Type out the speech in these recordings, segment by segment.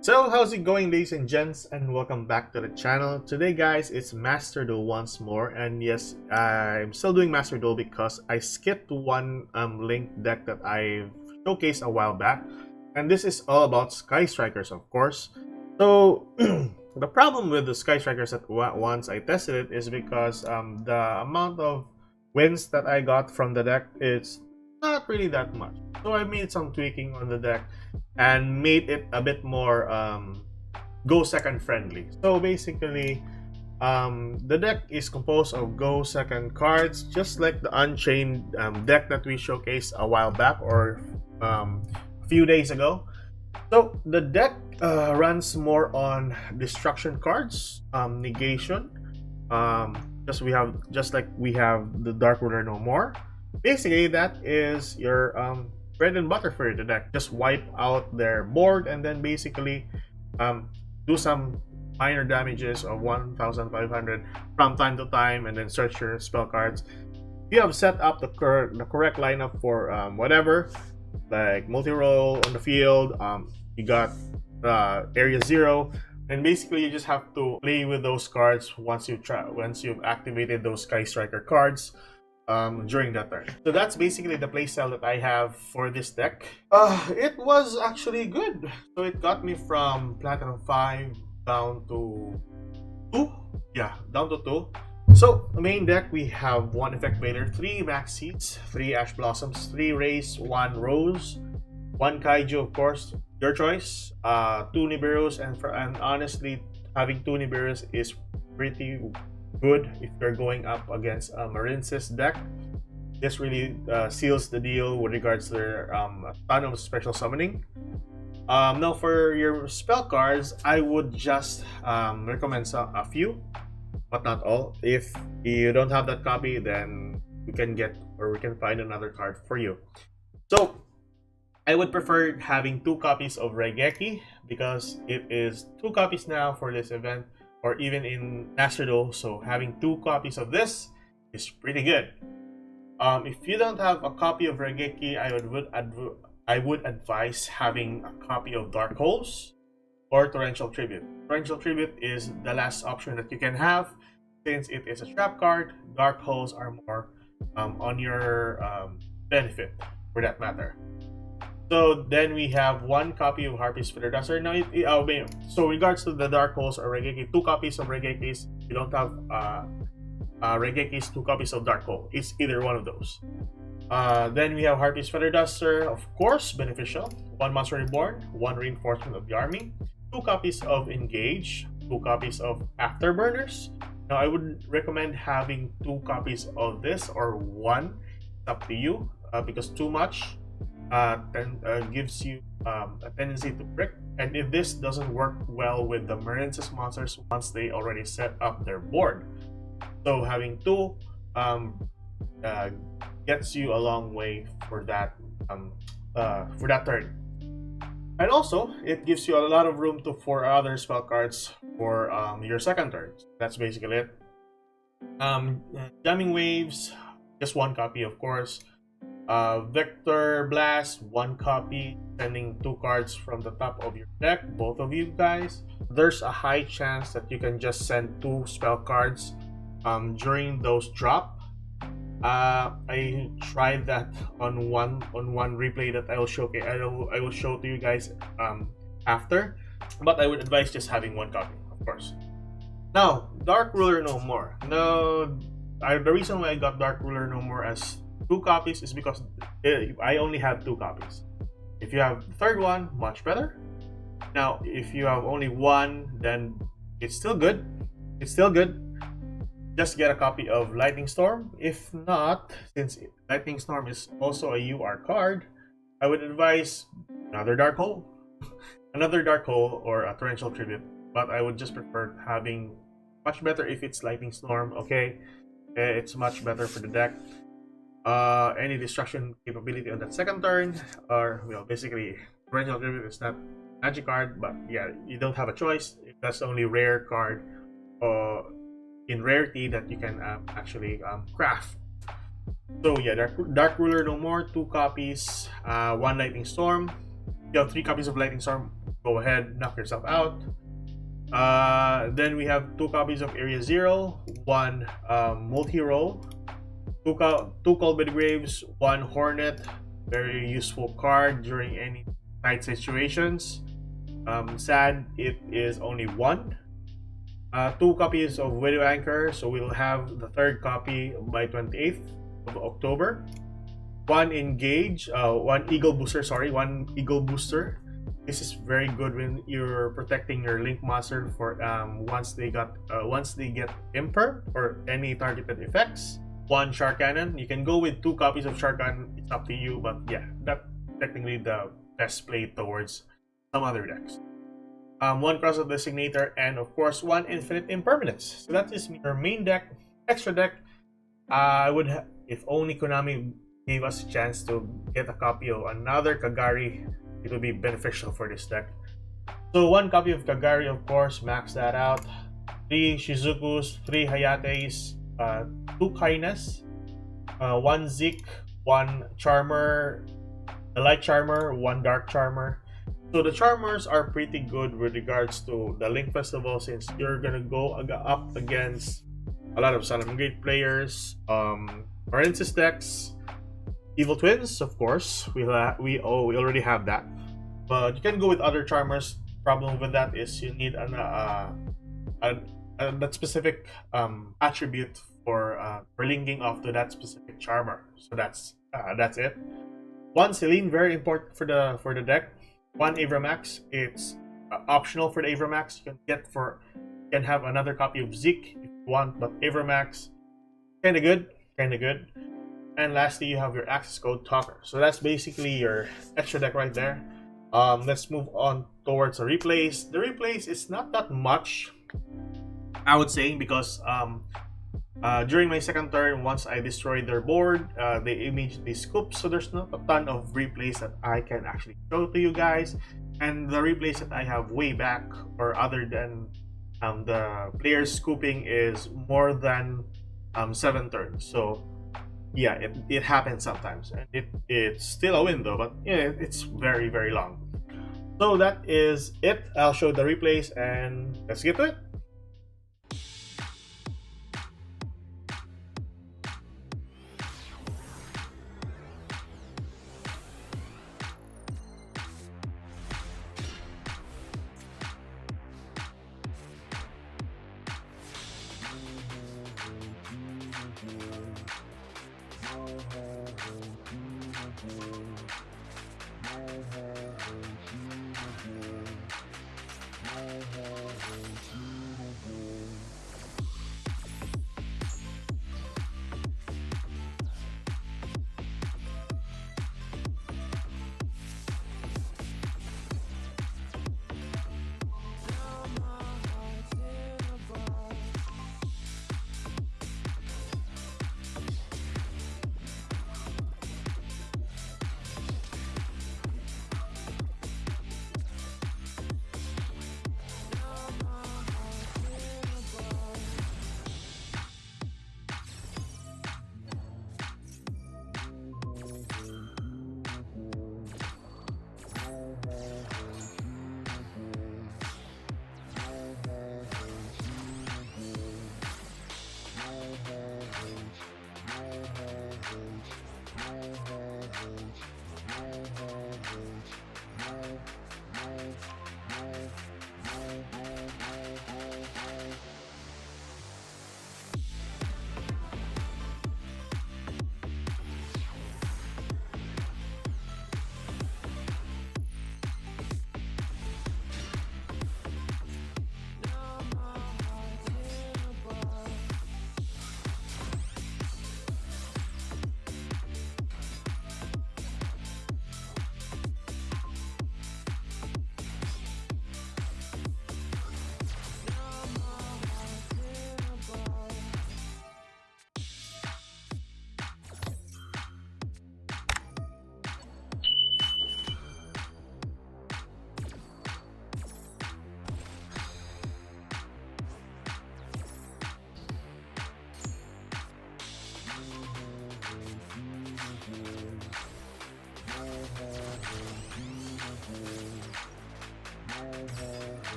So how's it going, ladies and gents, and welcome back to the channel. Today guys, it's Master Duel once more, and yes, I'm still doing Master Duel because I skipped one linked deck that I showcased a while back, and this is all about Sky Strikers, of course. So the problem with the Sky Strikers that once I tested it is because the amount of wins that I got from the deck is not really that much. So I made some tweaking on the deck and made it a bit more go second friendly. So basically, the deck is composed of go second cards, just like the Unchained deck that we showcased a while back or a few days ago. So the deck runs more on destruction cards, negation. Just like we have the Dark Ruler No More. Basically, that is your bread and butter for the deck. Just wipe out their board and then basically do some minor damages of 1,500 from time to time, and then search your spell cards. You have set up the correct lineup for whatever, like multi-role on the field. You got area 0, and basically you just have to play with those cards once you've activated those Sky Striker cards during that turn. So that's basically the playstyle that I have for this deck. It was actually good. So it got me from Platinum 5 down to 2. Yeah, down to 2. So the main deck, we have 1 Effect Vader, 3 Max Seeds, 3 Ash Blossoms, 3 Rays, 1 Rose, 1 Kaiju, of course, your choice, 2 Nibiru's, and honestly, having 2 Nibiru's is pretty good if you're going up against a Marinsys deck. This really seals the deal with regards to their ton of special summoning. Now for your spell cards, I would just recommend a few, but not all. If you don't have that copy, then we can find another card for you. So I would prefer having 2 copies of Raigeki because it is 2 copies now for this event, or even in Master Duel. So having 2 copies of this is pretty good. If you don't have a copy of Raigeki, I would advise having a copy of Dark Holes or Torrential Tribute. Torrential Tribute is the last option that you can have since it is a trap card. Dark Holes are more on your benefit, for that matter. So then we have 1 copy of Harpy's Feather Duster. Now, so regards to the Dark Holes or Raigeki, 2 copies of Raigekis. If you don't have Raigekis, 2 copies of Dark Hole. It's either one of those. Then we have Harpy's Feather Duster, of course, beneficial. 1 Monster Reborn, 1 Reinforcement of the Army, 2 copies of Engage, 2 copies of Afterburners. Now, I would recommend having 2 copies of this, or 1. It's up to you, because too much gives you a tendency to brick, and if this doesn't work well with the Marinsys monsters once they already set up their board, so having 2 gets you a long way for that turn. And also it gives you a lot of room for other spell cards for your second turn. That's basically it. Jamming Waves, just 1 copy, of course. Vector Blast, 1 copy, sending 2 cards from the top of your deck, both of you guys. There's a high chance that you can just send 2 spell cards during those drop. I tried that on one replay that I will showcase. I will show to you guys after, but I would advise just having 1 copy, of course. Now, Dark Ruler No More. Now, the reason why I got Dark Ruler No More as 2 copies is because I only have 2 copies. If you have the third one, much better. Now, if you have only 1, then it's still good. It's still good. Just get a copy of Lightning Storm. If not, since Lightning Storm is also a UR card, I would advise another Dark Hole, another Dark Hole, or a Torrential Tribute. But I would just prefer having much better if it's Lightning Storm. Okay, it's much better for the deck. Any destruction capability on that second turn, or basically Torrential Tribute is not magic card, but yeah, you don't have a choice. That's the only rare card in rarity that you can actually craft. So yeah, Dark Ruler No More, 2 copies, 1 Lightning Storm. You have 3 copies of Lightning Storm, go ahead, knock yourself out. Then we have 2 copies of Area Zero, 1 multi-roll, 2 Cold Graves, 1 Hornet, very useful card during any tight situations. Sad it is only 1. 2 copies of Widow Anchor, so we'll have the 3rd copy by 28th of October. 1 Engage, 1 Eagle Booster, 1 Eagle Booster. This is very good when you're protecting your Link monster for once they get Imper or any targeted effects. 1 Shark Cannon. You can go with 2 copies of Shark Cannon. It's up to you, but yeah, that's technically the best play towards some other decks. 1 Cross of Designator, and of course 1 Infinite Impermanence. So that is your main deck. Extra deck, I would if only Konami gave us a chance to get a copy of another Kagari, it would be beneficial for this deck. So 1 copy of Kagari, of course, max that out. 3 Shizukus, 3 Hayates, 2 Kainas, 1 Zik, 1 Charmer, a Light Charmer, 1 Dark Charmer. So the Charmers are pretty good with regards to the Link Festival, since you're gonna go up against a lot of Sun and Gate players, Francis decks, Evil Twins, of course. We already have that, but you can go with other Charmers. Problem with that is you need that specific attribute for linking off to that specific Charmer. So that's it. 1 Celine, very important for the deck. 1 Avramax, it's optional for the Avramax. You can have another copy of Zeke if you want, but Avramax, kinda good. And lastly, you have your access code Talker. So that's basically your extra deck right there. Let's move on towards the replays. The replays is not that much, I would say, because during my second turn, once I destroyed their board, they immediately scoop. So there's not a ton of replays that I can actually show to you guys. And the replays that I have way back, or other than the players scooping, is more than 7 turns. So yeah, it happens sometimes, and it's still a win though, but yeah, it's very, very long. So that is it. I'll show the replays and let's get to it.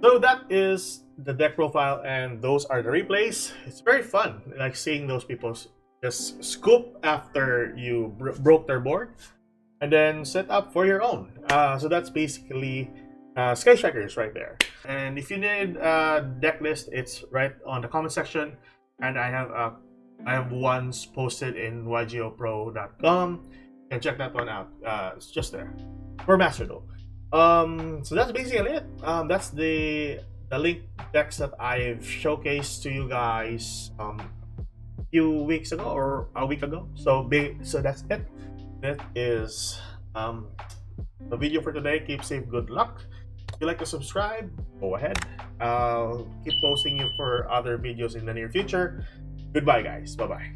So that is the deck profile, and those are the replays. It's very fun, like seeing those people just scoop after you broke their board, and then set up for your own. So that's basically Sky Strikers right there. And if you need a deck list, it's right on the comment section, and I have ones posted in YugiOhPro.com. And check that one out. It's just there for Master Duel. So that's basically it. That's the link decks that I've showcased to you guys a few weeks ago or a week ago. So that's it. That is the video for today. Keep safe, good luck. If you like to subscribe, go ahead. I'll keep posting you for other videos in the near future. Goodbye, guys. Bye bye.